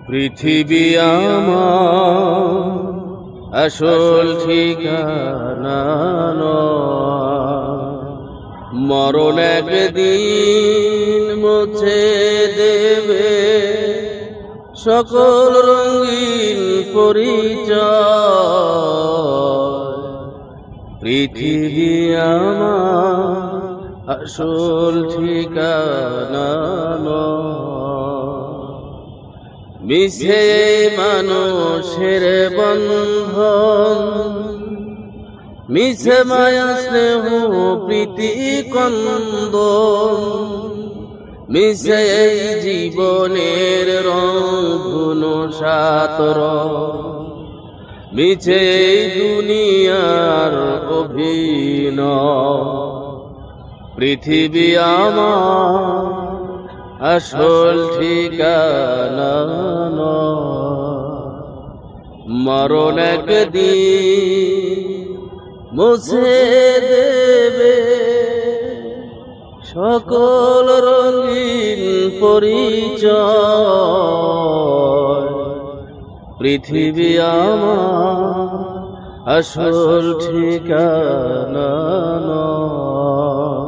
পৃথিবী আমার আসল ঠিকানা নয়। মরণ একদিন মুছে দেবে সকল রঙিন পরিচয়। পৃথিবী আমার আসল ঠিকানা নয়। মিছে মানুষের বন্ধন, মিছে মায়া স্নেহ প্রীতি কন্দন, মিছে এই জীবনের রঙ সাতর, মিছে এই দুনিয়ার অভিনয়। পৃথিবী আমার আসল ঠিকানা নয়। মরণ একদিন মুছে দেবে সকল রঙিন পরিচয়। পৃথিবী আমার আসল ঠিকানা নয়।